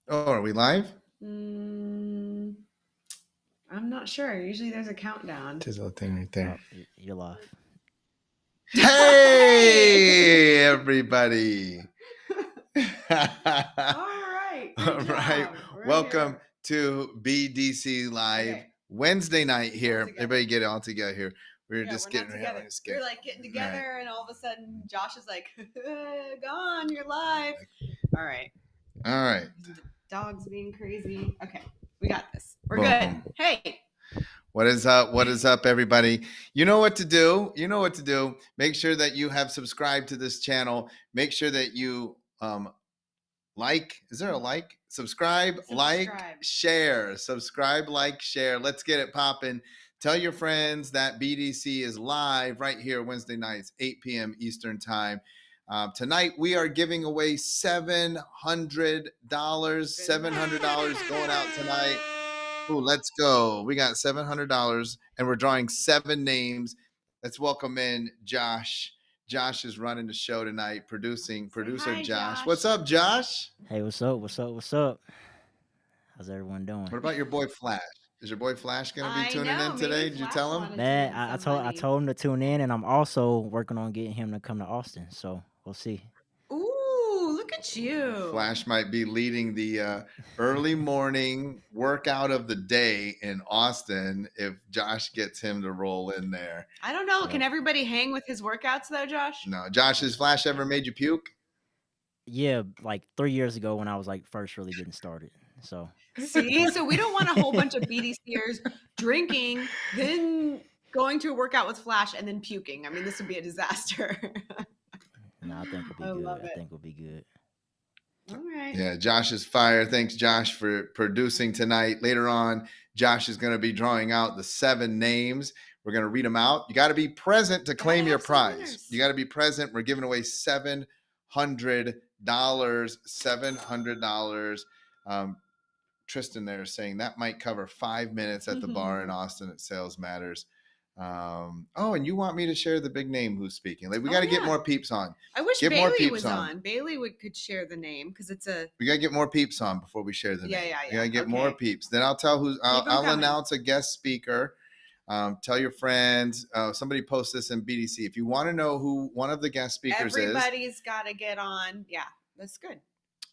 Oh, are we live? Mm, I'm not sure. Usually there's a countdown. There's a little thing right there. You're live. Hey! Hey, everybody. All right. All Great right. job. We're Welcome here. to BDC Live Okay. Wednesday night All here. together. Everybody get it all together here. We're Yeah, just we're getting not right now. together. We're like getting together, and all of a sudden Josh is like, "Gone, you're live." All right. All right. Dog's being crazy. Okay, we got this. We're Boom. good. Hey. What is up? What is up, everybody? You know what to do. You know what to do. Make sure that you have subscribed to this channel. Make sure that you like. Is there a like? Subscribe, like, share. Subscribe, like, share. Let's get it popping. Tell your friends that BDC is live right here Wednesday nights, 8 p.m. Eastern time. Tonight we are giving away $700. $700 going out tonight. Ooh, let's go. We got $700 and we're drawing 7 names. Let's welcome in Josh. Josh is running the show tonight, producer Hi, Josh. What's up, Josh? Hey, what's up? What's up? What's up? How's everyone doing? What about your boy Flash? Is your boy Flash going to be I tuning know. in today? Maybe Did you Flash tell him? wanted Man, to I some told I money. told him to tune in, and I'm also working on getting him to come to Austin. So we'll see. Ooh, look at you. Flash might be leading the early morning workout of the day in Austin if Josh gets him to roll in there. I don't know. So- Can everybody hang with his workouts though, Josh? No. Josh, has Flash ever made you puke? Yeah, like 3 years ago when I was like first really getting started. So See, so we don't want a whole bunch of BDCers drinking, then going to a workout with Flash and then puking. I mean, this would be a disaster. no, I think we'll I be good. love I it. think we'll be good. All right. Yeah, Josh is fire. Thanks, Josh, for producing tonight. Later on, Josh is going to be drawing out the 7 names. We're going to read them out. You got to be present to claim your prize. You got to be present. We're giving away $700. $700. Tristan there is saying that might cover 5 minutes at the bar in Austin at Sales Matters. And you want me to share the big name who's speaking? Like, we got to get more peeps on. I wish Get more Bailey peeps was on. on. Bailey could share the name because it's a. We gotta get more peeps on before we share the name. Yeah. We gotta get more peeps. Then I'll tell who's. I'll announce a guest speaker. Tell your friends. Somebody post this in BDC if you want to know who one of the guest speakers is. Everybody's got to get on. Yeah, that's good.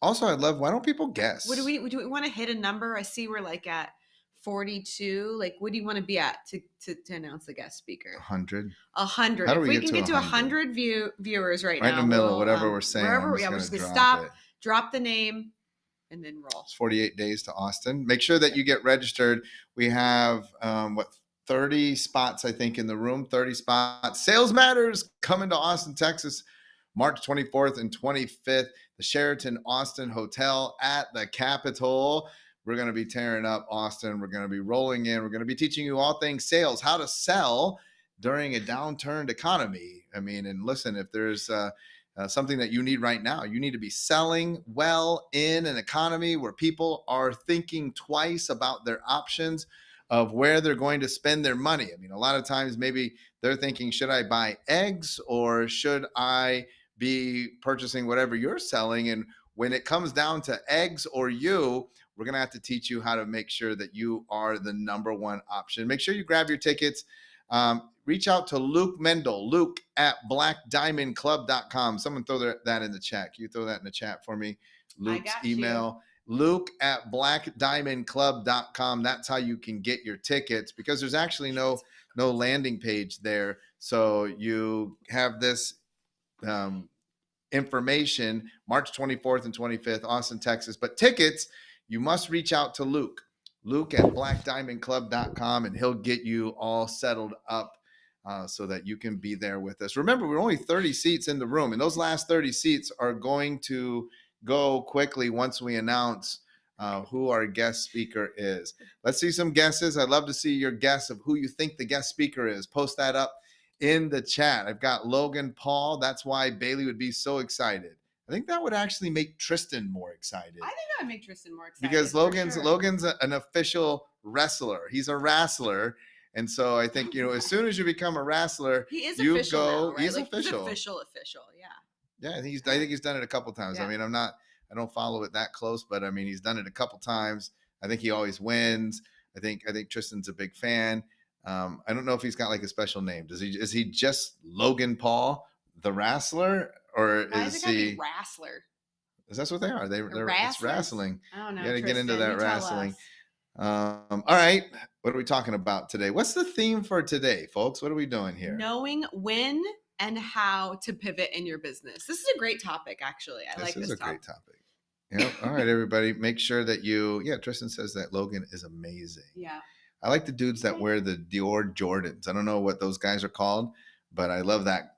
Also, I'd love. Why don't people guess? What do we want to hit a number? I see we're like at 42. Like, what do you want to be at to announce the guest speaker? 100. 100. How do If we we get can to get to 100 viewers right now, in the middle, whatever we're saying. Wherever, we're just gonna stop, drop the name, and then roll. It's 48 days to Austin. Make sure that you get registered. We have 30 spots, I think, in the room. 30 spots. Sales Matters coming to Austin, Texas, March 24th and 25th. The Sheraton Austin Hotel at the Capitol. We're going to be tearing up Austin. We're going to be rolling in. We're going to be teaching you all things sales, how to sell during a downturned economy. I mean, and listen, if there's something that you need right now, you need to be selling well in an economy where people are thinking twice about their options of where they're going to spend their money. I mean, a lot of times maybe they're thinking, should I buy eggs or should I be purchasing whatever you're selling? And when it comes down to eggs or you, we're going to have to teach you how to make sure that you are the number one option. Make sure you grab your tickets. Reach out to Luke Mendel, Luke at blackdiamondclub.com. Someone throw that in the chat. Can you throw that in the chat for me? Luke's email, Luke at blackdiamondclub.com. That's how you can get your tickets because there's actually no landing page there. So you have this information, March 24th and 25th, Austin, Texas. But tickets, you must reach out to Luke at blackdiamondclub.com, and he'll get you all settled up so that you can be there with us. Remember, we're only 30 seats in the room, and those last 30 seats are going to go quickly once we announce who our guest speaker is. Let's see some guesses. I'd love to see your guess of who you think the guest speaker is. Post that up in the chat. I've got Logan Paul. That's why Bailey would be so excited. I think that would actually make Tristan more excited. I think that would make Tristan more excited. Because Logan's an official wrestler. He's a wrestler. And so I think, as soon as you become a wrestler, he is you official go. Now, right? He's like, official. He's official. Yeah. Yeah, I think he's done it a couple times. Yeah. I mean, I'm not I don't follow it that close, but I mean, he's done it a couple times. I think he always wins. I think Tristan's a big fan. I don't know if he's got like a special name. Is he just Logan Paul, the wrestler, or Why is it gotta be he? wrestler? Is that what they are? It's Wrestlers? wrestling. I don't know. You got to get into Tristan, that you tell wrestling. us. All right. What are we talking about today? What's the theme for today, folks? What are we doing here? Knowing when and how to pivot in your business. This is a great topic, actually. I like this This is a topic. great topic. Yep. All right, everybody. Make sure that Tristan says that Logan is amazing. Yeah. I like the dudes that wear the Dior Jordans. I don't know what those guys are called, but I love that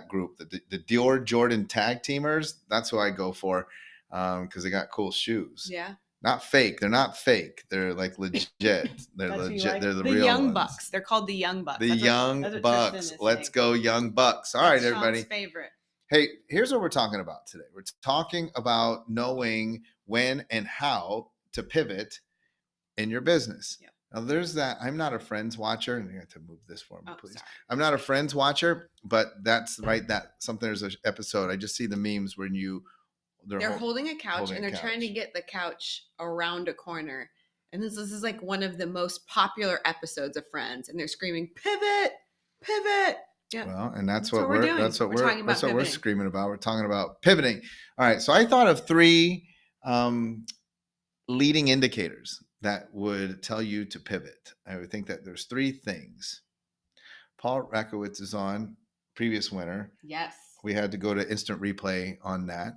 group. The Dior Jordan tag teamers. That's who I go for because they got cool shoes. Yeah. Not fake. They're not fake. They're like legit. They're That's who you legit. like. They're the The real Young ones. Bucks. They're called the Young Bucks. The That's Young what Bucks. Tristan is Let's saying. go, Young Bucks. All right, That's everybody. Sean's favorite. Hey, here's what we're talking about today. We're talking about knowing when and how to pivot in your business. Yep. Now, there's that. I'm not a Friends watcher, and you have to move this for me, Oh, please. sorry. I'm not a Friends watcher, but that's right. There's an episode. I just see the memes when They're holding a couch holding and a they're trying to couch. get the couch around a corner. And this is like one of the most popular episodes of Friends. And they're screaming, pivot, pivot. Yeah. Well, and that's That's what what we're doing. that's what We're talking about that's what we're pivoting. screaming about. We're talking about pivoting. All right. So I thought of 3 leading indicators that would tell you to pivot. I would think that there's 3 things. Paul Rakowitz is on, previous winner. Yes. We had to go to instant replay on that.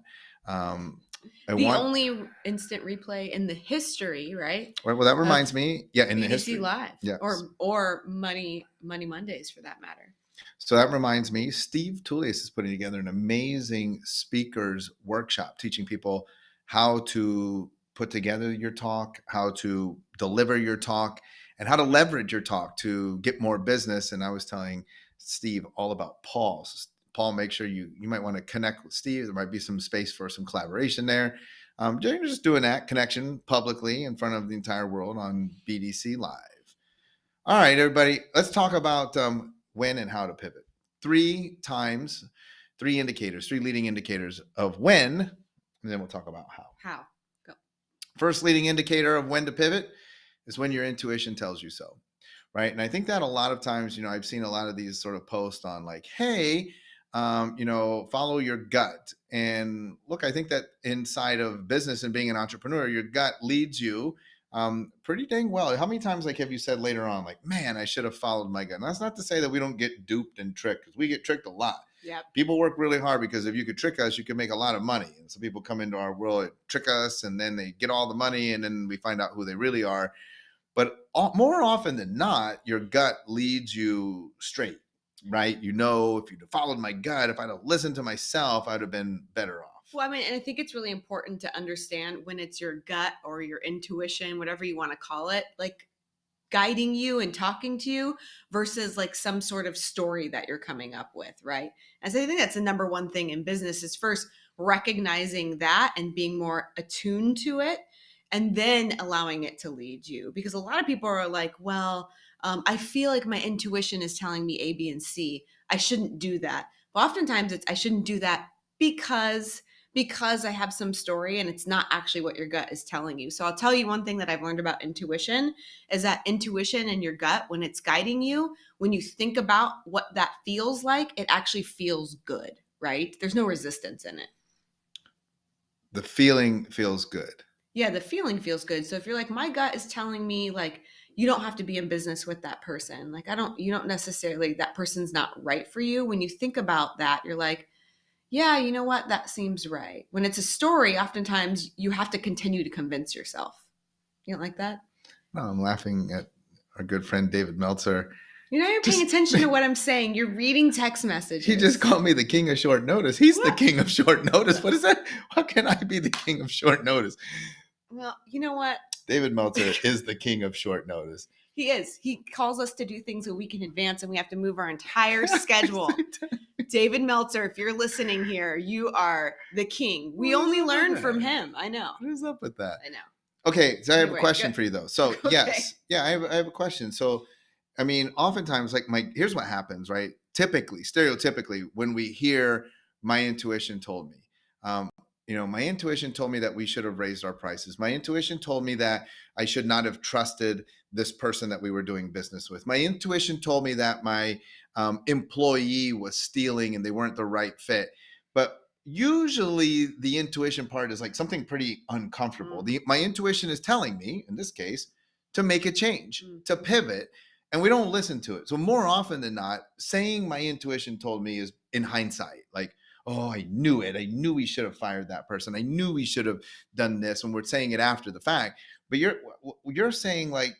Only instant replay in the history, right? Well, that reminds me. Yeah, in the BDC history. Live. Yes. Or Money Mondays for that matter. So that reminds me, Steve Toulius is putting together an amazing speakers workshop, teaching people how to put together your talk, how to deliver your talk, and how to leverage your talk to get more business. And I was telling Steve all about Paul. So Paul, make sure you might want to connect with Steve. There might be some space for some collaboration there. Just doing that connection publicly in front of the entire world on BDC Live. All right, everybody, let's talk about when and how to pivot. 3 indicators, 3 leading indicators of when, and then we'll talk about how. How? Go. First leading indicator of when to pivot is when your intuition tells you so, right? And I think that a lot of times, I've seen a lot of these sort of posts on like, hey, follow your gut. And look, I think that inside of business and being an entrepreneur, your gut leads you pretty dang well. How many times have you said later on, like, man, I should have followed my gut? And that's not to say that we don't get duped and tricked, because we get tricked a lot. Yep. People work really hard because if you could trick us, you could make a lot of money. And so people come into our world, trick us, and then they get all the money, and then we find out who they really are. But more often than not, your gut leads you straight, right? If you'd have followed my gut, if I'd have listened to myself, I'd have been better off. Well, and I think it's really important to understand when it's your gut or your intuition, whatever you want to call it, like guiding you and talking to you versus like some sort of story that you're coming up with, right? And so I think that's the number one thing in business is first recognizing that and being more attuned to it and then allowing it to lead you. Because a lot of people are like, well, I feel like my intuition is telling me A, B, and C. I shouldn't do that. But oftentimes I shouldn't do that because I have some story and it's not actually what your gut is telling you. So I'll tell you one thing that I've learned about intuition is that intuition and your gut, when it's guiding you, when you think about what that feels like, it actually feels good, right? There's no resistance in it. The feeling feels good. Yeah, the feeling feels good. So if you're like, my gut is telling me like, you don't have to be in business with that person. Like, you don't necessarily, that person's not right for you. When you think about that, you're like, yeah, you know what? That seems right. When it's a story, oftentimes you have to continue to convince yourself. You don't like that? No, I'm laughing at our good friend David Meltzer. You're paying attention to what I'm saying. You're reading text messages. He just called me the king of short notice. He's the What? king of short notice. What is that? How can I be the king of short notice? Well, you know what? David Meltzer is the king of short notice. He is. He calls us to do things a week in advance, and we have to move our entire schedule. David Meltzer, if you're listening here, you are the king. We What is only up with learn that? from him. I know. What is up with that? I know. Okay, so I have a Anyway, question good. for you though. So Okay. yes, yeah, I have a question. So, I mean, oftentimes, like here's what happens, right? Typically, stereotypically, when we hear my intuition told me, my intuition told me that we should have raised our prices. My intuition told me that I should not have trusted this person that we were doing business with. My intuition told me that my employee was stealing and they weren't the right fit. But usually the intuition part is like something pretty uncomfortable. My intuition is telling me, in this case, to make a change, to pivot, and we don't listen to it. So more often than not, saying my intuition told me is in hindsight, like, oh, I knew it. I knew we should have fired that person. I knew we should have done this. And we're saying it after the fact. But you're saying like,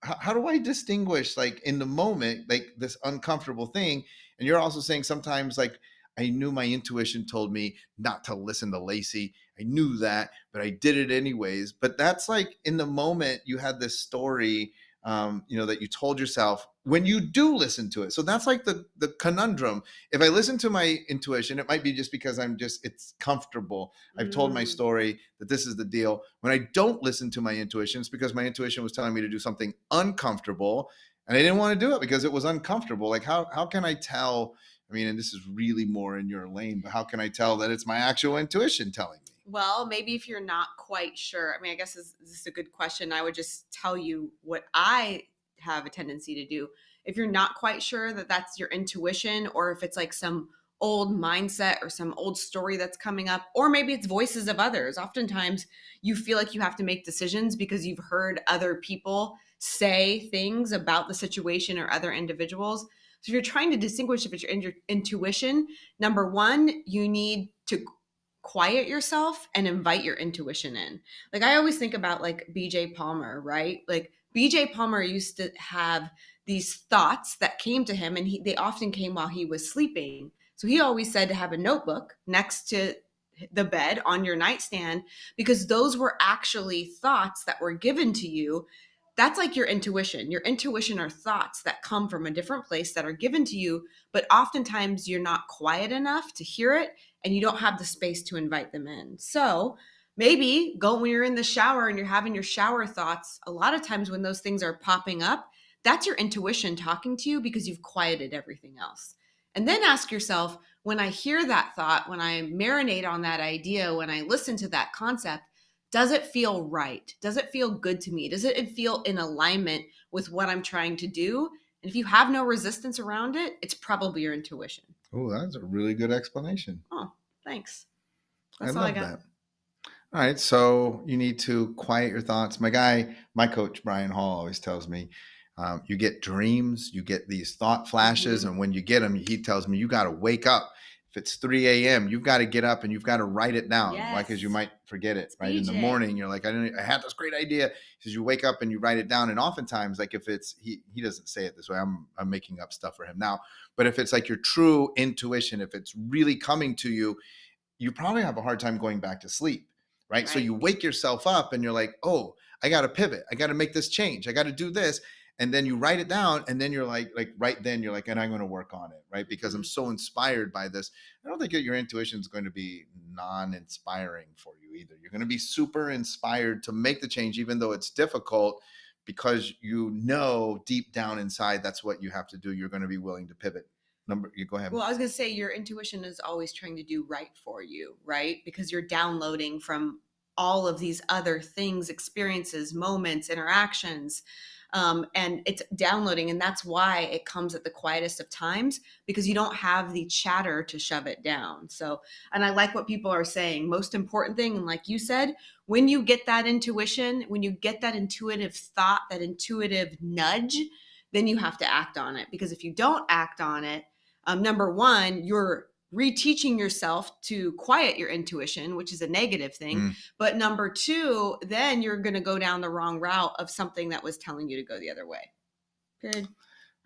how do I distinguish like in the moment, like this uncomfortable thing? And you're also saying sometimes like, I knew my intuition told me not to listen to Lacey. I knew that, but I did it anyways. But that's like in the moment you had this story, that you told yourself when you do listen to it. So that's like the conundrum. If I listen to my intuition, it might be just because it's comfortable. I've told my story that this is the deal. When I don't listen to my intuition, it's because my intuition was telling me to do something uncomfortable and I didn't want to do it because it was uncomfortable. Like how can I tell? I mean, and this is really more in your lane, but how can I tell that it's my actual intuition telling me? Well, maybe if you're not quite sure, I mean, I guess this is a good question. I would just tell you what I have a tendency to do. If you're not quite sure that that's your intuition, or if it's like some old mindset or some old story that's coming up, or maybe it's voices of others. Oftentimes you feel like you have to make decisions because you've heard other people say things about the situation or other individuals. So if you're trying to distinguish if it's your intuition, number one, you need to quiet yourself and invite your intuition in. Like I always think about like BJ Palmer, right? Like BJ Palmer used to have these thoughts that came to him and they often came while he was sleeping. So he always said to have a notebook next to the bed on your nightstand because those were actually thoughts that were given to you. That's like your intuition. Your intuition are thoughts that come from a different place that are given to you, but oftentimes you're not quiet enough to hear it and you don't have the space to invite them in. So maybe go when you're in the shower and you're having your shower thoughts. A lot of times when those things are popping up, that's your intuition talking to you because you've quieted everything else. And then ask yourself, when I hear that thought, when I marinate on that idea, when I listen to that concept, does it feel right? Does it feel good to me? Does it feel in alignment with what I'm trying to do? And if you have no resistance around it, it's probably your intuition. Oh, that's a really good explanation. Oh, thanks. I That's all I love got. that. All right. So you need to quiet your thoughts. My coach, Brian Hall, always tells me, you get dreams, you get these thought flashes. And when you get them, he tells me, you got to wake up. If it's 3 a.m., you've got to get up and you've got to write it down. Why? Because you Yes. might forget it, It's right? In the BJ. morning, you're like, I had this great idea. He says you wake up and you write it down. And oftentimes, like if it's, he doesn't say it this way, I'm making up stuff for him now. But if it's like your true intuition, if it's really coming to you, you probably have a hard time going back to sleep. Right. So you wake yourself up and you're like, oh, I got to pivot. I got to make this change. I got to do this. And then you write it down. And then you're like right then you're like, and I'm going to work on it. Right. Because I'm so inspired by this. I don't think that your intuition is going to be non-inspiring for you either. You're going to be super inspired to make the change, even though it's difficult, because you know deep down inside that's what you have to do. You're going to be willing to pivot. You go ahead. Well, I was going to say your intuition is always trying to do right for you, right? Because you're downloading from all of these other things, experiences, moments, interactions. And it's downloading. And that's why it comes at the quietest of times because you don't have the chatter to shove it down. So, and I like what people are saying. Most important thing, and like you said, when you get that intuition, when you get that intuitive thought, that intuitive nudge, then you have to act on it. Because if you don't act on it, number one, you're reteaching yourself to quiet your intuition, which is a negative thing. But number two, then you're going to go down the wrong route of something that was telling you to go the other way. Good.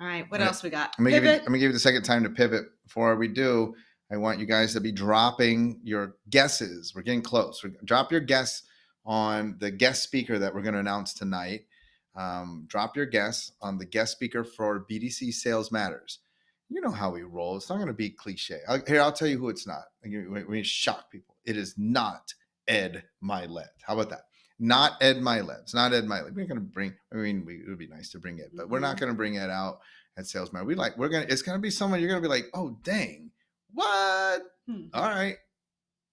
All right. What else we got? I'm going to give you the second time to pivot. Before we do, I want you guys to be dropping your guesses. We're getting close. Drop your guess on the guest speaker that we're going to announce tonight. Drop your guess on the guest speaker for BDC Sales Matters. You know how we roll. It's not going to be cliche. I'll tell you who it's not. We shock people. It is not Ed Mylett. How about that? Not Ed Mylett. It's not Ed Mylett. We're going to bring, it would be nice to bring Ed, but we're not going to bring Ed out at Sales Matter. It's going to be someone you're going to be like, oh, dang, what? All right.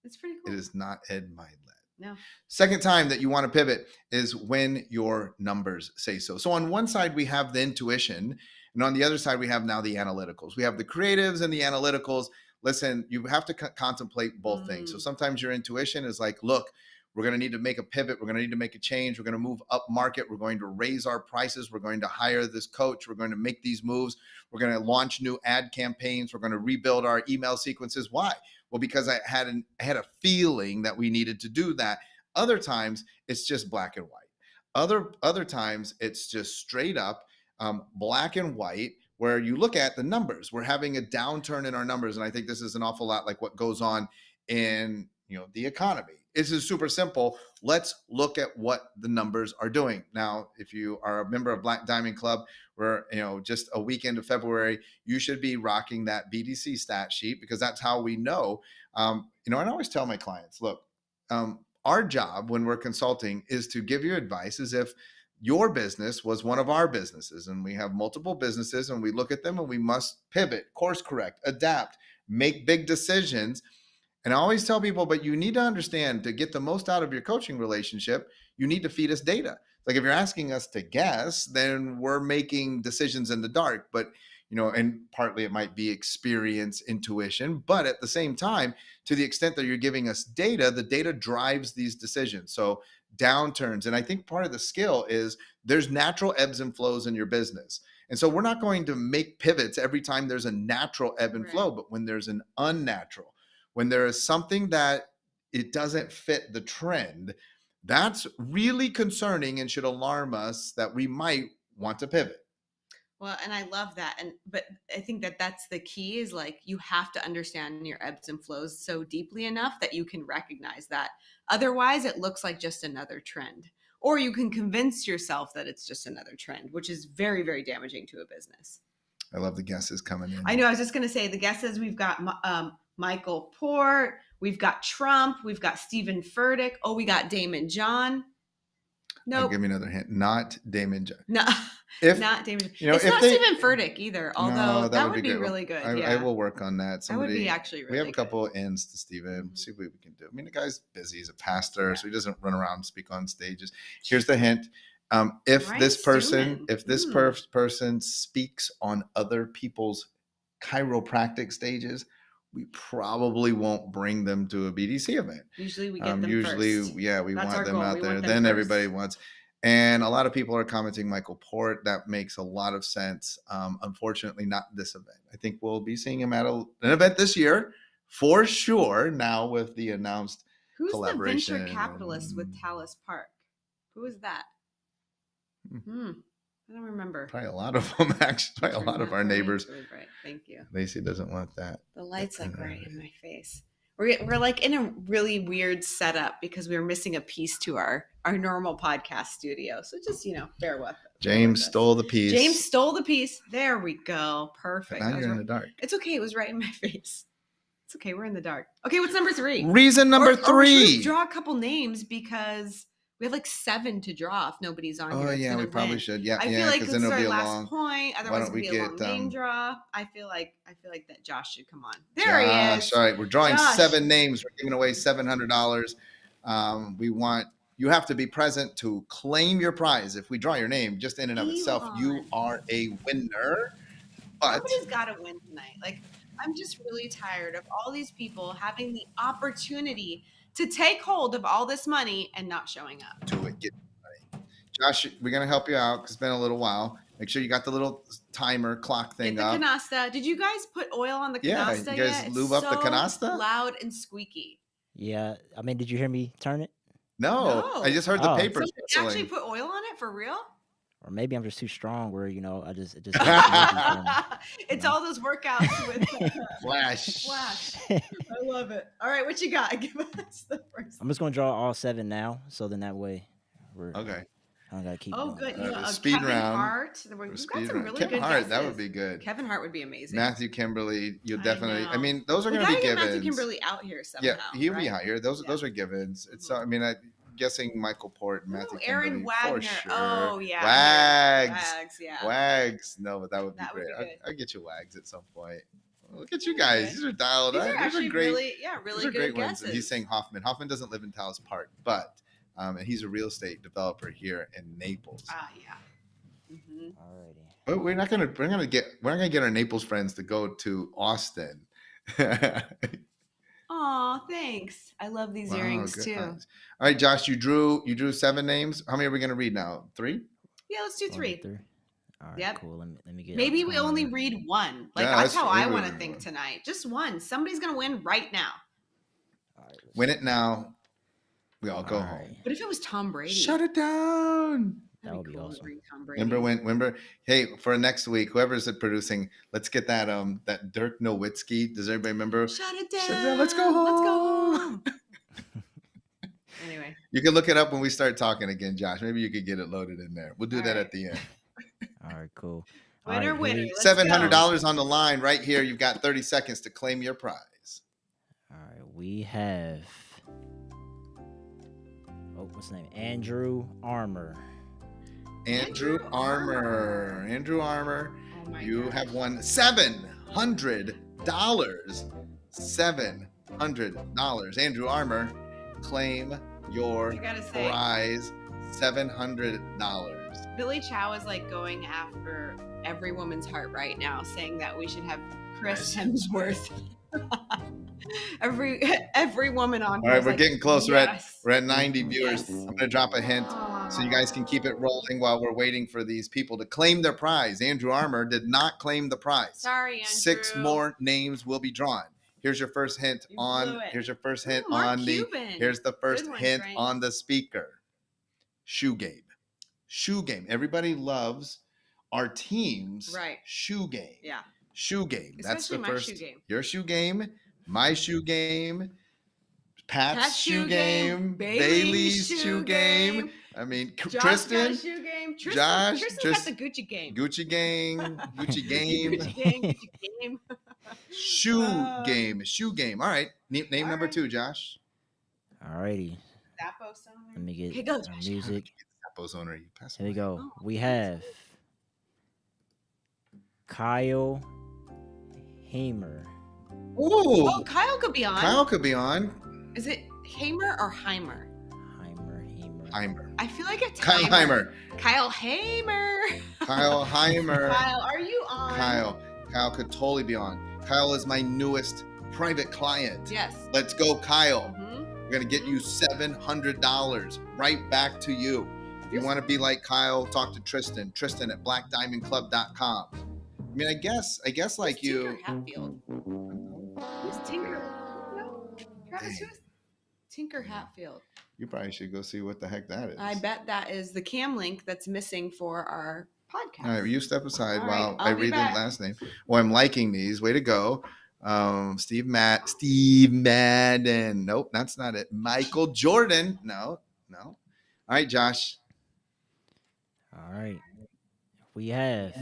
It's pretty It cool. is not Ed Milet. No. Second time that you want to pivot is when your numbers say so. So on one side, we have the intuition, and on the other side, we have now the analyticals. We have the creatives and the analyticals. Listen, you have to contemplate both things. So sometimes your intuition is like, look, we're going to need to make a pivot. We're going to need to make a change. We're going to move up market. We're going to raise our prices. We're going to hire this coach. We're going to make these moves. We're going to launch new ad campaigns. We're going to rebuild our email sequences. Why? Well, because I had a feeling that we needed to do that. Other times it's just black and white. Other times it's just straight up black and white, where you look at the numbers. We're having a downturn in our numbers, and I think this is an awful lot like what goes on in the economy. This is super simple. Let's look at what the numbers are doing. Now, if you are a member of Black Diamond Club, we're just a weekend of February, you should be rocking that BDC stat sheet, because that's how we know. And I always tell my clients, look, our job when we're consulting is to give you advice as if your business was one of our businesses, and we have multiple businesses, and we look at them and we must pivot, course correct, adapt, make big decisions. And I always tell people, but you need to understand, to get the most out of your coaching relationship, you need to feed us data. Like if you're asking us to guess, then we're making decisions in the dark. But, and partly it might be experience, intuition, but at the same time, to the extent that you're giving us data, the data drives these decisions. So downturns. And I think part of the skill is there's natural ebbs and flows in your business. And so we're not going to make pivots every time there's a natural ebb and flow, but when there's an unnatural, when there is something that it doesn't fit the trend, that's really concerning and should alarm us that we might want to pivot. Well, and I love that. But I think that that's the key, is like, you have to understand your ebbs and flows so deeply enough that you can recognize that. Otherwise, it looks like just another trend. Or you can convince yourself that it's just another trend, which is very, very damaging to a business. I love the guesses coming in. I know. I was just going to say the guesses. We've got Michael Port. We've got Trump. We've got Stephen Furtick. Oh, we got Damon John. No, give me another hint. Not Damon John. No, not Damon. It's not Stephen Furtick either. Although that would be really good. I will work on that. That would be actually really good. We have a couple of ends to Stephen. See what we can do. I mean, the guy's busy. He's a pastor, so he doesn't run around and speak on stages. Here's the hint. If this person speaks on other people's chiropractic stages, we probably won't bring them to a BDC event. Usually we get them first. Yeah, we want them out there. Then everybody wants. And a lot of people are commenting Michael Port. That makes a lot of sense. Unfortunately, not this event. I think we'll be seeing him at an event this year for sure, now with the announced collaboration. Who's the venture capitalist with Talus Park? Who is that? I don't remember. Probably a lot of them, actually. Probably a lot of our neighbors. Really bright. Thank you. Lacey doesn't want that. The light's like right in my face. We're like in a really weird setup because we were missing a piece to our normal podcast studio. So just, bear with it. James stole the piece. There we go. Perfect. Now you're in the dark. It's okay. It was right in my face. It's okay. We're in the dark. Okay, what's number 3? Reason number 3. Or we should draw a couple names, because we have like 7 to draw if nobody's on here. Oh, yeah, we probably should. Yeah, I feel like this is our last long point. Otherwise, it'll be a long name draw. I feel like that Josh should come on. There he is. All right, we're drawing 7 names. We're giving away $700. You have to be present to claim your prize. If we draw your name, just in and of itself, you are a winner. But somebody's got to win tonight. Like, I'm just really tired of all these people having the opportunity to take hold of all this money and not showing up. To it, get money. Josh, we're gonna help you out because it's been a little while. Make sure you got the little timer clock thing up. Get the canasta. Did you guys put oil on the canasta? Yeah, you guys lube up the canasta? Loud and squeaky. Yeah, I mean, did you hear me turn it? No. I just heard the paper. So you actually put oil on it for real? Or maybe I'm just too strong where, it just it's all those workouts with Flash. I love it. All right, what you got? Give us the first. I'm just going to draw all 7 now. So then that way we're okay. I don't got to keep going. Good. Speed Kevin round. Hart. We've got some really Kevin good Hart, guesses. that would be good. Kevin Hart would be amazing. Matthew Kimberly, you'll definitely. I mean, those are going to be givens. Matthew Kimberly out here somehow. Yeah, he'll be out here. Those are givens. It's. I mean, I'm guessing Michael Port and Matthew Kimberly. Aaron Wagner. For sure. Oh yeah. Wags. Yeah. Wags. No, but that would be That great. would be good. I'll get you Wags at some point. Look at you guys. Okay. These are dialed These up. are These are actually great. really These are good great guesses. ones. And he's saying Hoffman. Hoffman doesn't live in Taos Park, but and he's a real estate developer here in Naples. Yeah. Mm-hmm. Alrighty. But we're not gonna get our Naples friends to go to Austin. Aw, thanks. I love these earrings good. too. All right, Josh, you drew 7 names. How many are we gonna read now? 3? Yeah, let's do 3. All right, Yep. cool. Let me get. Maybe a we only timer. read one. Like Yeah, that's how I maybe want we to read think one. tonight. Just one. Somebody's gonna win right now. All right, let's Win see. it now. We all go All home. right. But if it was Tom Brady, Shut it down. That would be cool to awesome. bring Tom Brady. Remember, hey, for next week, whoever's producing, let's get that that Dirk Nowitzki. Does everybody remember? Shut it down. Shut it down. Let's go home. Let's go home. Anyway. You can look it up when we start talking again, Josh. Maybe you could get it loaded in there. We'll do All that right. at the end. All right, cool. Winner, All right, winner. Let's go. $700 on the line right here. You've got 30 seconds to claim your prize. All right, we have. Oh, what's his name? Andrew Armour. Andrew Armour. Andrew Armour, Oh my you gosh. have won $700. $700. Andrew Armour, claim your You gotta say, prize. $700. Billy Chow is like going after every woman's heart right now, saying that we should have Chris Hemsworth. every woman on. All here right, is we're like, getting close. yes. We're at 90 viewers. Yes. I'm going to drop a hint so you guys can keep it rolling while we're waiting for these people to claim their prize. Andrew Armour did not claim the prize. Sorry, Andrew. 6 more names will be drawn. Here's your first hint You blew it. Here's your first hint Ooh, Mark on the Cuban. here's the first Good one, hint Frank. on the speaker. Shoe game. Shoe game. Everybody loves our team's Right. shoe game. Yeah. Shoe game. That's Especially the my first. shoe game. Your shoe game, my shoe game, Pat's shoe shoe game, game, Bailey's shoe game. I mean, Josh got Tristan, a shoe game. Josh, Tristan got the Gucci game. Gucci gang, Gucci game, Gucci gang. Gucci game. shoe game, shoe game. All right, name All number right. 2, Josh. Alrighty, Zappos on let there. me get Here goes, some Josh. music. Zappos owner, you pass Here we away. go. Oh, We have Kyle Hamer. Ooh, Oh, Kyle could be on. Kyle could be on. Is it Hamer or Heimer? Heimer. I feel like it's Kyle Heimer. Kyle Hamer. Kyle Heimer. Kyle, are you on? Kyle could totally be on. Kyle is my newest private client. Yes. Let's go, Kyle. Mhm. We're going to get you $700 right back to you. If you want to be like Kyle, talk to Tristan at blackdiamondclub.com. I mean, I guess like Who's you. Tinker Hatfield. Who's Tinker? No. Travis, Dang. who's Tinker Hatfield? You probably should go see what the heck that is. I bet that is the cam link that's missing for our podcast. All right, you step aside All while right, I I'll be read back. the last name. Well, I'm liking these. Way to go. Steve Madden. Nope, that's not it. Michael Jordan. No. All right, Josh. All right. We have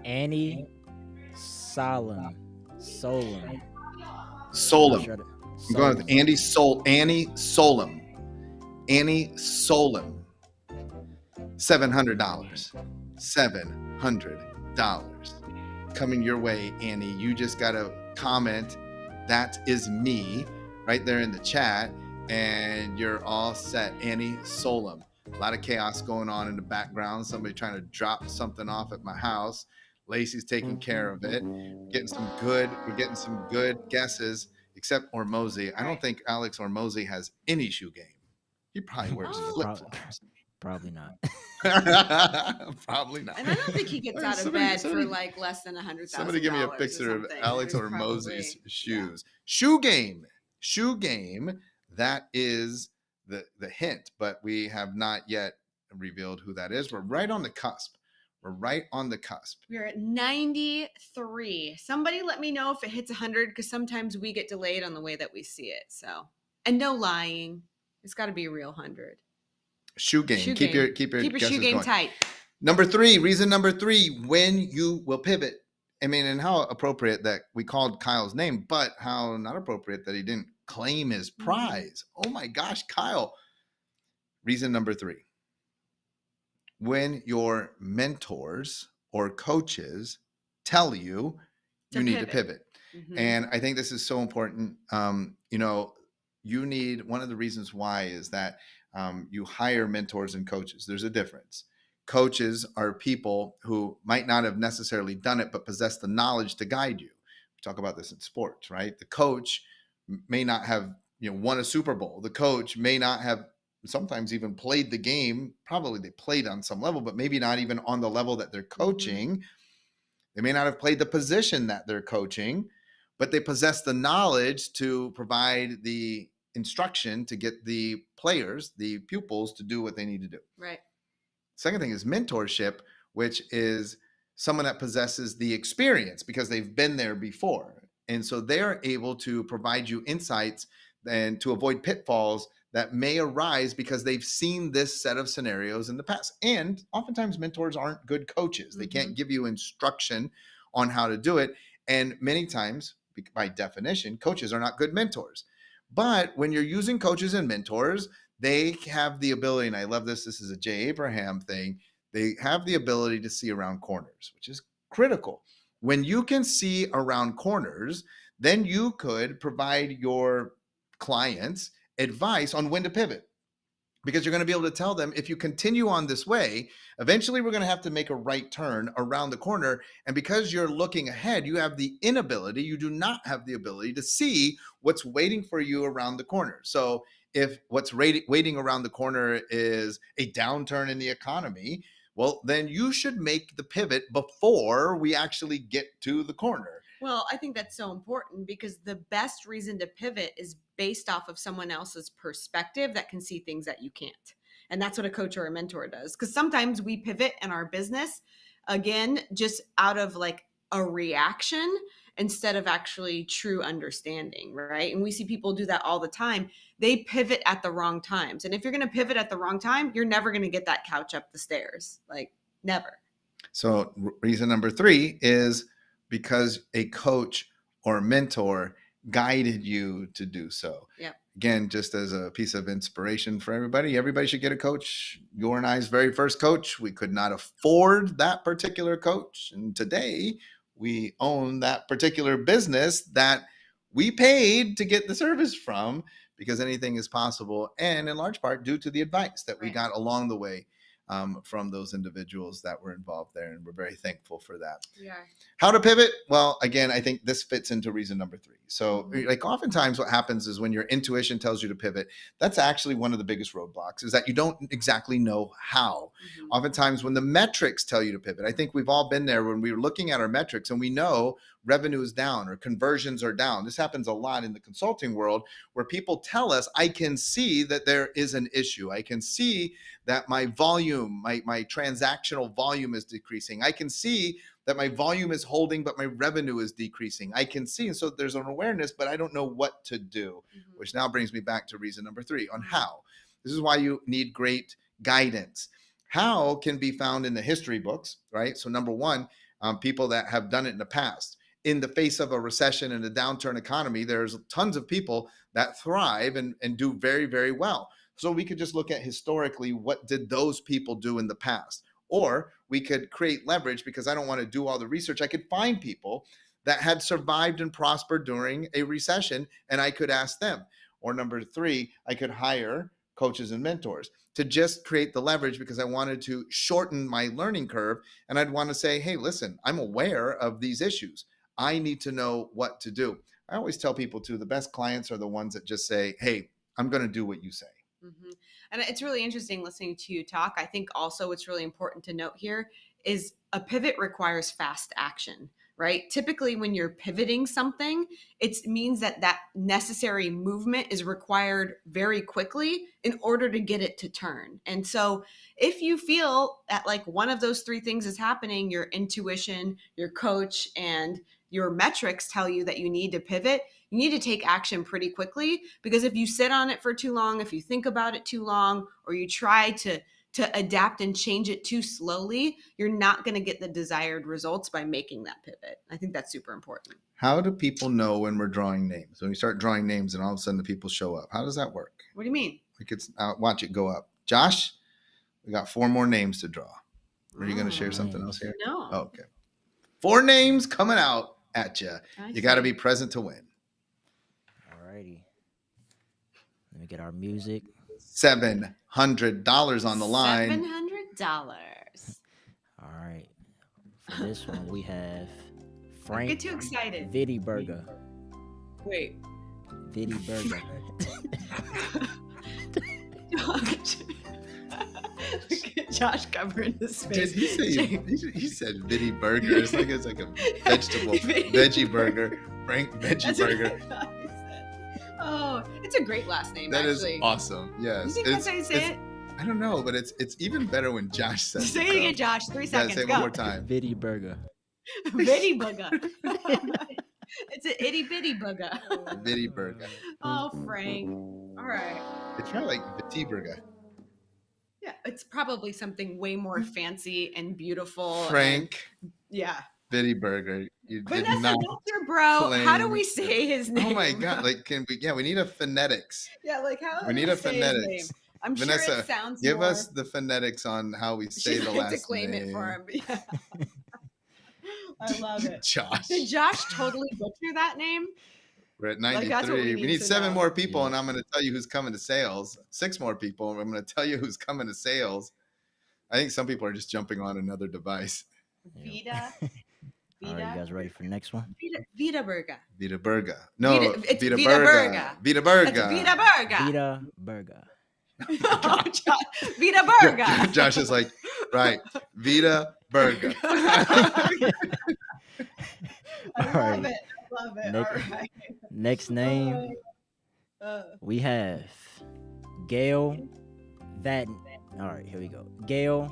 Annie Solomon. Solom. I'm going with Annie Solom. Annie Solom. $700. $700 coming your way, Annie. You just got to comment, "That is me," right there in the chat, and you're all set. Annie Solom. A lot of chaos going on in the background. Somebody trying to drop something off at my house. Lacey's taking care of it. We're getting some good guesses, except Ormozy. I don't think Alex Ormozy has any shoe game. He probably wears Oh. flip-flops. Probably not. Probably not. And I don't think he gets out of bed for like less than $100,000. Somebody give me a picture of Alex There's Ormozy's probably- shoes. Shoe game. That is the hint, but we have not yet revealed who that is. We're right on the cusp. We're at 93. Somebody let me know if it hits 100 because sometimes we get delayed on the way that we see it. So, and no lying. It's got to be a real 100. Shoe game. Shoe Keep game. your Keep your guesses shoe game going. tight. Reason number 3, when you will pivot. I mean, and how appropriate that we called Kyle's name, but how not appropriate that he didn't claim his prize. Oh my gosh, Kyle. Reason number 3. When your mentors or coaches tell you To you need to pivot. pivot. Mhm. And I think this is so important. You need, one of the reasons why is that you hire mentors and coaches. There's a difference. Coaches are people who might not have necessarily done it, but possess the knowledge to guide you. We talk about this in sports, right? The coach may not have won a Super Bowl. The coach may not have sometimes even played the game. Probably they played on some level, but maybe not even on the level that they're coaching. They may not have played the position that they're coaching, but they possess the knowledge to provide the instruction to get the players, the pupils, to do what they need to do. Right. Second thing is mentorship, which is someone that possesses the experience because they've been there before. And so they're able to provide you insights and to avoid pitfalls that may arise because they've seen this set of scenarios in the past. And oftentimes mentors aren't good coaches. They can't give you instruction on how to do it. And many times, by definition, coaches are not good mentors. But when you're using coaches and mentors, they have the ability, and I love this. This is a Jay Abraham thing. They have the ability to see around corners, which is critical. When you can see around corners, then you could provide your clients advice on when to pivot, because you're going to be able to tell them, if you continue on this way, eventually we're going to have to make a right turn around the corner. And because you're looking ahead, you have the inability, you do not have the ability to see what's waiting for you around the corner. So if what's waiting around the corner is a downturn in the economy, well, then you should make the pivot before we actually get to the corner. Well, I think that's so important because the best reason to pivot is based off of someone else's perspective that can see things that you can't. And that's what a coach or a mentor does. Because sometimes we pivot in our business, again, just out of like a reaction instead of actually true understanding, right? And we see people do that all the time. They pivot at the wrong times. And if you're going to pivot at the wrong time, you're never going to get that couch up the stairs. Like, never. So reason number 3 is because a coach or mentor guided you to do so. Yeah. Again, just as a piece of inspiration for everybody should get a coach. Your and I's very first coach, we could not afford that particular coach. And today we own that particular business that we paid to get the service from, because anything is possible. And in large part due to the advice that we got along the way from those individuals that were involved there. And we're very thankful for that. Yeah. How to pivot? Well, again, I think this fits into reason number 3. So like oftentimes what happens is when your intuition tells you to pivot, that's actually one of the biggest roadblocks, is that you don't exactly know how. Oftentimes when the metrics tell you to pivot, I think we've all been there when we were looking at our metrics and we know revenue is down or conversions are down. This happens a lot in the consulting world where people tell us, I can see that there is an issue. I can see that my volume, my transactional volume is decreasing. I can see that my volume is holding, but my revenue is decreasing. I can see. And so there's an awareness, but I don't know what to do, which now brings me back to reason number 3 on how. This is why you need great guidance. How can be found in the history books, right? So number 1, people that have done it in the past. In the face of a recession and a downturn economy, there's tons of people that thrive and do very, very well. So we could just look at historically, what did those people do in the past? Or we could create leverage, because I don't want to do all the research. I could find people that had survived and prospered during a recession, and I could ask them. Or number 3, I could hire coaches and mentors to just create the leverage, because I wanted to shorten my learning curve. And I'd want to say, hey, listen, I'm aware of these issues. I need to know what to do. I always tell people too, the best clients are the ones that just say, hey, I'm going to do what you say. And it's really interesting listening to you talk. I think also what's really important to note here is a pivot requires fast action, right? Typically when you're pivoting something, it means that that necessary movement is required very quickly in order to get it to turn. And so if you feel that like one of those 3 things is happening, your intuition, your coach, and your metrics tell you that you need to pivot, you need to take action pretty quickly, because if you sit on it for too long, if you think about it too long, or you try to adapt and change it too slowly, you're not going to get the desired results by making that pivot. I think that's super important. How do people know when we're drawing names? When we start drawing names and all of a sudden the people show up, how does that work? What do you mean? Like it's watch it go up. Josh, we got 4 more names to draw. Are you going to share something else here? No. Oh, okay. 4 names coming out at you. You got to be present to win. Alrighty. Let me get our music. $700 on the line. $700. All right. For this one, we have Don't get Frank too excited. Viddy Burger. Wait. Viddy Burger. Look at Josh covering his face. Did he say he said Viddy Burger? It's like a vegetable veggie burger. Frank Veggie That's what I Burger. thought he said. Oh, it's a great last name. That is actually. awesome. Yes. You think that's how you say it? I don't know, but it's even better when Josh says Say it. it again, Josh. 3 Yeah, seconds. say it Go. one more time. Viddy Burger. Bitty bugger. It's an itty bitty bugger. Viddy Burger. Oh, Frank. All right. It's kind of like Viti Burger. Yeah, it's probably something way more fancy and beautiful. and- Frank yeah. Viddy Burger. You did Vanessa, not. that's your bro. How do claim- we say his name? Oh my God! Like, can we? Yeah, we need a phonetics. Yeah, like how? We do need we a say his name? phonetics. I'm sure Vanessa, it sounds Give more. us the phonetics on how we say She'd the like last to claim name. it for him. Yeah. I love it. Josh. Did Josh totally butcher that name? We're at Like, that's what we 93. We need need to 7 know. more people, Yeah. and I'm going to tell you who's coming to sales. 6 more people, and I'm going to tell you who's coming to sales. I think some people are just jumping on another device. Vita. All right, you guys ready for the next one? Vita Burger. Vita Burger. No, It's Vita Vita Burger. Burger. Vita It's Burger. Vita Burger. Vita Burger. Oh, Josh. Vita Burger. Josh is like, right, Vita Burger. I love Alright. it. I love it. Next- All right. Next name, we have Gail Vadn. All right, here we go. Gail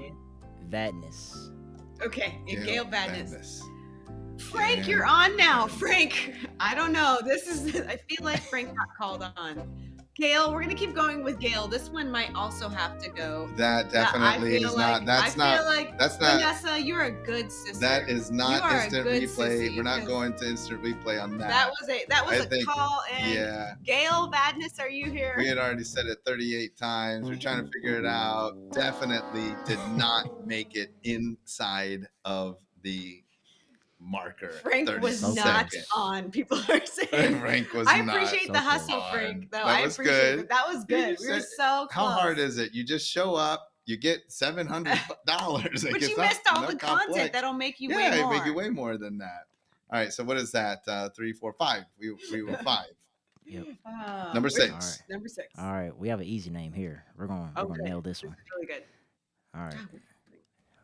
Vadness. Okay, and Gail Badness. Madness. Frank, Yeah. you're on now. Frank, I don't know. This is, I feel like Frank got called on. Gail, we're going to keep going with Gail. This one might also have to go. That But I definitely feel is like- not. That's I not. feel like, That's not. Vanessa, you're a good sister. That is You not are a instant good replay. sissy, We're not 'cause going to instant replay on that. That was I a think- call in. Yeah. Gail Badness, are you here? We had already said it 38 times. We're trying to figure it out. Definitely did not make it inside of the marker. Frank 30 was Okay. not seconds. on. People are saying. Frank was I not. appreciate the Okay. hustle, on. Frank. Though That I was appreciate good. it. That was good. We were said- so close. How hard is it? You just show up, you get $700. But Like, you it's not- missed all not the content complex. that'll make you Yeah, way it'd more. make you way more than that. All right, so what is that? 3, 4, 5. We were 5. Number 6. All right. Number 6. All right, we have an easy name here. We're gonna Okay. nail this one. Really good. All right.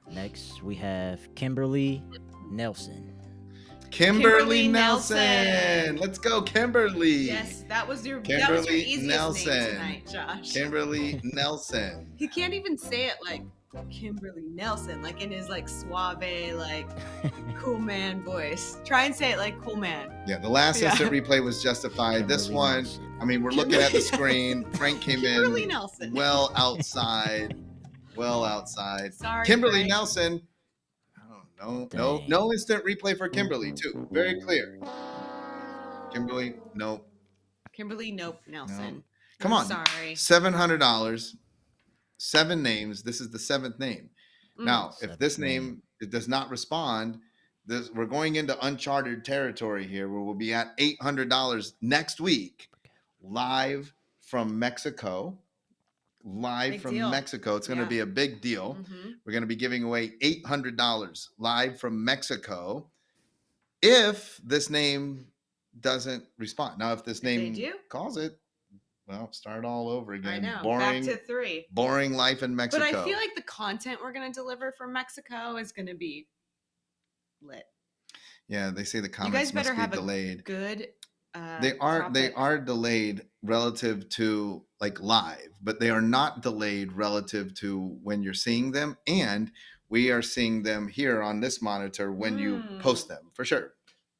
Next, we have Kimberly Nelson. Kimberly Kimberly Nelson. Nelson. Let's go, Kimberly. Yes, that was your Kimberly easiest Nelson. name tonight, Josh. Kimberly Nelson. He can't even say it like Kimberly Nelson, like in his like suave, like cool man voice. Try and say it like cool man. Yeah, the last Yeah. instant replay was justified. This Kimberly one, Nelson. I mean, we're looking at the screen. Frank came Kimberly in Nelson. well outside. Well outside. Sorry, Kimberly Frank. Nelson. Oh, no Dang. instant replay for Kimberly, too. Very clear. Kimberly, nope. Kimberly, nope, Nelson. Come on. Sorry. $700. 7 names. This is the 7th name. Mm. Now, if Seventh this name. name it does not respond, we're going into uncharted territory here where we'll be at $800 next week, live from Mexico. Live Big from deal. Mexico. It's going to Yeah. be a big deal. Mhm. We're going to be giving away $800 live from Mexico if this name doesn't respond. Now, if this they name do? calls it, well, start all over again. I know. Boring, Back to 3. boring life in Mexico. But I feel like the content we're going to deliver from Mexico is going to be lit. yeah, they say the guys comments better must have be a delayed. Good. They topic. are delayed relative to like live, but they are not delayed relative to when you're seeing them, and we are seeing them here on this monitor when you post them for sure.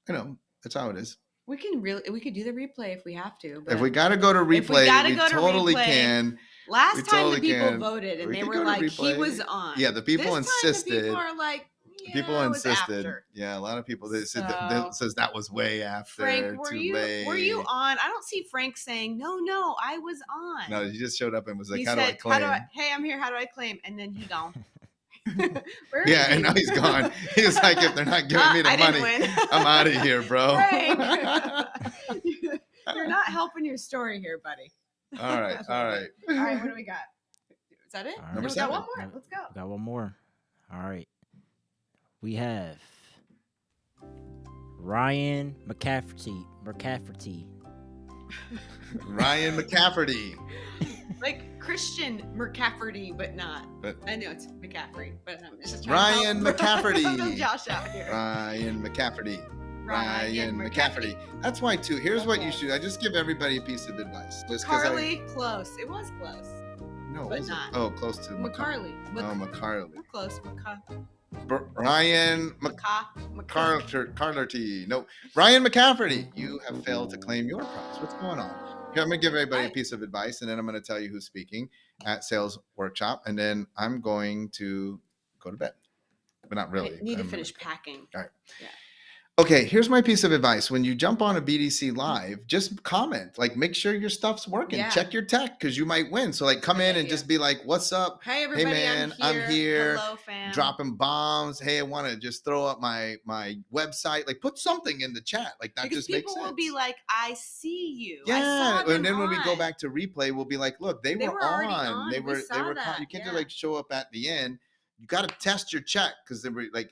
You know, that's how it is. We could do the replay if we have to. But If we got to go to If we replay, gotta we go to totally replay, can. last we time totally the people can. voted and We they could were go to like, he replay. was on. Yeah, the people This time the insisted. people are like, People yeah, it was insisted. after. Yeah, a lot of people they said So- says that was way after. Frank, were too you late. on? I don't see Frank saying no. I was on. No, he just showed up and was like, he "How do I said, claim?" hey, I'm here. How do I claim? And then he gone. Where Yeah, is he? and now he's gone. He's like, if they're not giving me the I didn't money, win. I'm out of here, bro. Right. You're not helping your story here, buddy. All right. All right. All right, what do we got? Is that it? All No, Number we got seven. one more. Let's go. We got one more. All right. We have Ryan McCafferty. Ryan McCafferty. Like Christian McCafferty, but not. But- I know it's McCaffrey, but I'm just trying Ryan to help McCafferty. Josh out here. Ryan McCafferty. Ryan McCafferty. That's why, too. Here's what you Okay. should. I just give everybody a piece of advice. Just 'cause Carly, close. It was close. No, but it wasn't. not. Oh, close to McCarley. Oh, McCarley. We're close. Ryan McCarlerty. No, Ryan McCafferty. You have failed to claim your prize. What's going on? Here, I'm going to give everybody a piece of advice, and then I'm going to tell you who's speaking at Sales Workshop, and then I'm going to go to bed. But not really. I need to I'm finish packing. All right. Yeah. Okay, here's my piece of advice. When you jump on a BDC live, just comment. Like, make sure your stuff's working. Yeah. Check your tech because you might win. So, like, come Good in and idea. just be like, "What's up? Hey everybody, man, I'm here. Hello, fam. Dropping bombs. Hey, I want to just throw up my website. Like, put something in the chat. Like, that because just makes people sense. will be like, I see you. I Yeah, saw them and then when we go on." back to replay, we'll be like, "Look, they were already on. on. They We were saw You that, can't yeah. just like show up at the end. You got to test your check because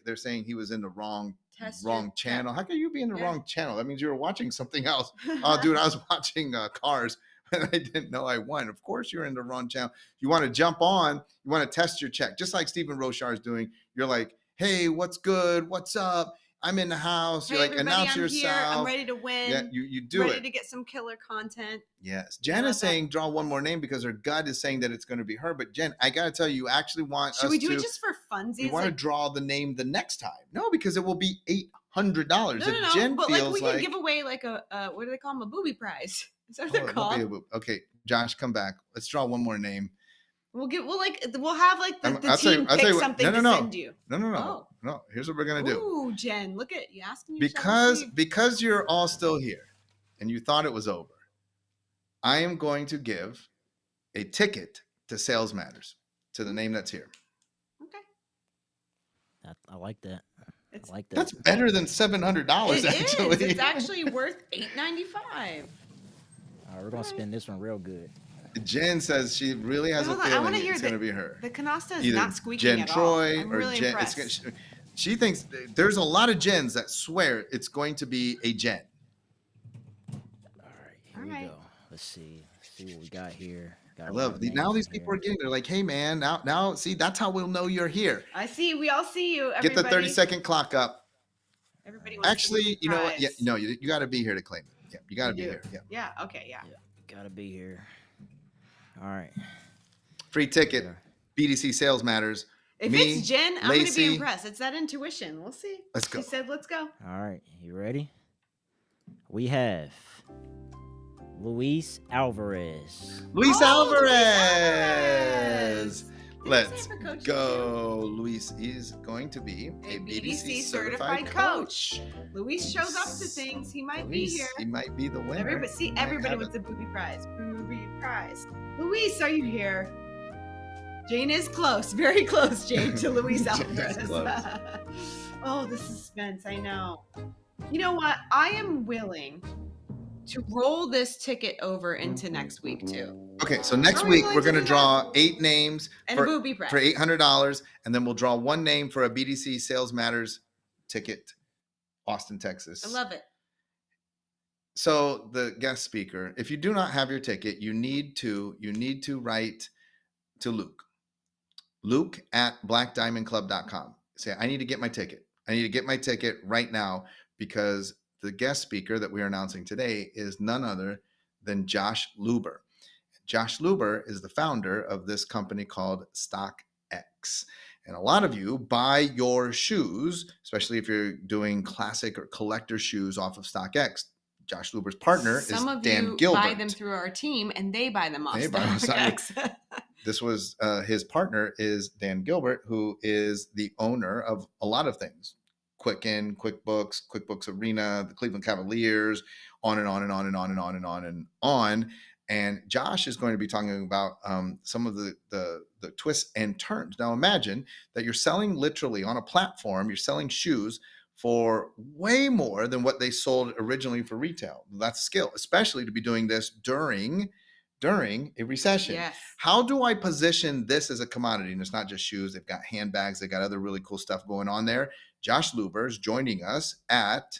they're saying he was in the wrong Test your check. channel. How can you be in the Yeah. wrong channel? That means you were watching something else. Oh, dude, I was watching Cars and I didn't know I won. Of course, you're in the wrong channel. You want to jump on, you want to test your check, just like Stephen Rochard is doing. You're like, hey, what's good? What's up? I'm in the house. Hey You're like, everybody, announce I'm yourself. here. I'm ready to win. Yeah, you do ready it. to get some killer content. Yes. Jen love is that. saying draw one more name because her gut is saying that it's going to be her. But Jen, I got to tell you, you actually want Should us we do to, it just for funsies? you want to draw the name the next time. No, because it will be $800. no, If Jen but feels like we like, can give away like a what do they call them? A booby prize. Is that what Oh, they're it won't be a called? boop. Okay, Josh, come back. Let's draw one more name. We'll have like the I'll tell you- team I'll pick tell you what- something no, to no. send you. No. No. Here's what we're gonna do. Ooh, Jen, look at you asking you. shall receive. Because you're all still here and you thought it was over, I am going to give a ticket to Sales Matters to the name that's here. Okay. I like that. It's, I like that. That's better than $700. it Actually, is. It's actually worth $8.95. All right, we're gonna Alright. spin this one real good. Jen says she really has Hold a on, I feeling wanna hear it's the- going to be her. The canasta is Either not squeaking Jen at all. Troy I'm or really Jen. impressed. She thinks there's a lot of Jens that swear it's going to be a Jen. All right, here we Alright. go. Let's see what we got here. Got I a love lot of now names these in people are here. getting. They're like, hey man, now see that's how we'll know you're here. I see. We all see you. Get the Everybody. 30-second clock up. Everybody wants to Actually, win you know what? Yeah, prize. no, you got to be here to claim it. Yeah, you got to be do. here. Yeah, Yeah. Okay. Yeah. Gotta be here. All right. free ticket. Yeah. BDC Sales Matters. If Me, it's Jen, I'm going to Lacey. be impressed. It's that intuition. We'll see. Let's go. She said, "Let's go." All right, you ready? We have Luis Alvarez. Luis Oh, Luis Alvarez. Did Let's you say for coaching go. Luis is going to be A a BDC BDC certified certified coach. coach. too? Luis shows up to things. He might be Luis, here. he might be the winner. Everybody, Might everybody have wants it. a booby prize. Booby prize. Luis, are you here? Jane is close, very close, Jane, to Luis Jane Alvarez. is close. Oh, the suspense, I know. You know what? I am willing to roll this ticket over into next week too. Okay, so next Are we week going we're to going to do draw 8 names And for, a booby prize. for $800, and then we'll draw one name for a BDC Sales Matters ticket, Austin, Texas. I love it. So the guest speaker, if you do not have your ticket, you need to write to Luke at blackdiamondclub.com. Say, I need to get my ticket. I need to get my ticket right now because the guest speaker that we are announcing today is none other than Josh Luber. Josh Luber is the founder of this company called StockX. And a lot of you buy your shoes, especially if you're doing classic or collector shoes off of StockX. Josh Luber's partner Some is of Dan you Gilbert. buy them through our team, and they buy them off They buy them off StockX. This was his partner is Dan Gilbert, who is the owner of a lot of things. Quicken, QuickBooks, QuickBooks Arena, the Cleveland Cavaliers, on and on and on and on and on and on and on. And Josh is going to be talking about some of the twists and turns. Now, imagine that you're selling literally on a platform, you're selling shoes for way more than what they sold originally for retail. That's a skill, especially to be doing this during a recession. Yes. How do I position this as a commodity? And it's not just shoes. They've got handbags. They've got other really cool stuff going on there. Josh Luber is joining us at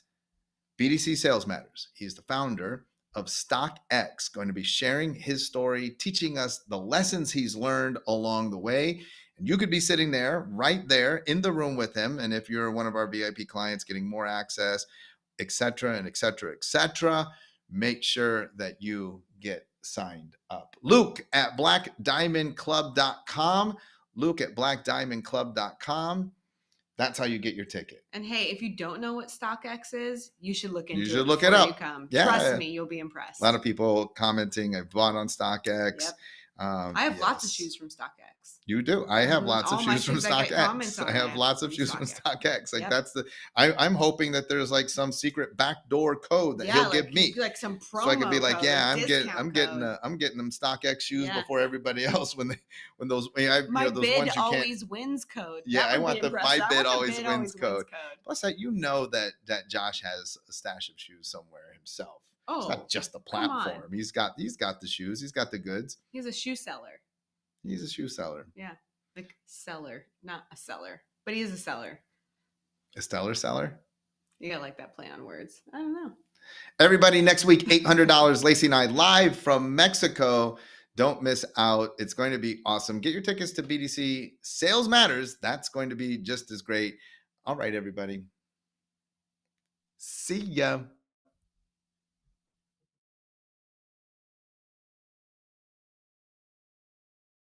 BDC Sales Matters. He's the founder of StockX, going to be sharing his story, teaching us the lessons he's learned along the way. And you could be sitting there, right there in the room with him. And if you're one of our VIP clients, getting more access, et cetera, and et cetera, et cetera, make sure that you get signed up. Luke at blackdiamondclub.com. Luke at blackdiamondclub.com. That's how you get your ticket. And hey, if you don't know what StockX is, you should look into it. You should look it before up. You come. Yeah. Trust me, you'll be impressed. A lot of people commenting, I've bought on StockX. Yep. I have lots of shoes from StockX. You do. I have lots of All my shoes from shoes I get comments StockX. on, I have lots of shoes from StockX. Like Yep. that's I'm hoping that there's like some secret backdoor code that he'll give me. Like some promo So I could be like, code, yeah, like I'm getting them StockX shoes Yeah. before everybody else when those my those bid ones you can't. always wins code. Yeah, That I would want be the impressive. my I bid want the always wins code. code. Plus, that that Josh has a stash of shoes somewhere himself. It's Oh, not just the come on. platform. He's got the shoes. He's got the goods. he's a shoe seller. He's a shoe seller. Like seller, not a seller, but he is a seller. A stellar seller. You gotta like that play on words. I don't know. Everybody, next week, $800. Lacey and I live from Mexico. Don't miss out. It's going to be awesome. Get your tickets to BDC Sales Matters. That's going to be just as great. All right, everybody. See ya.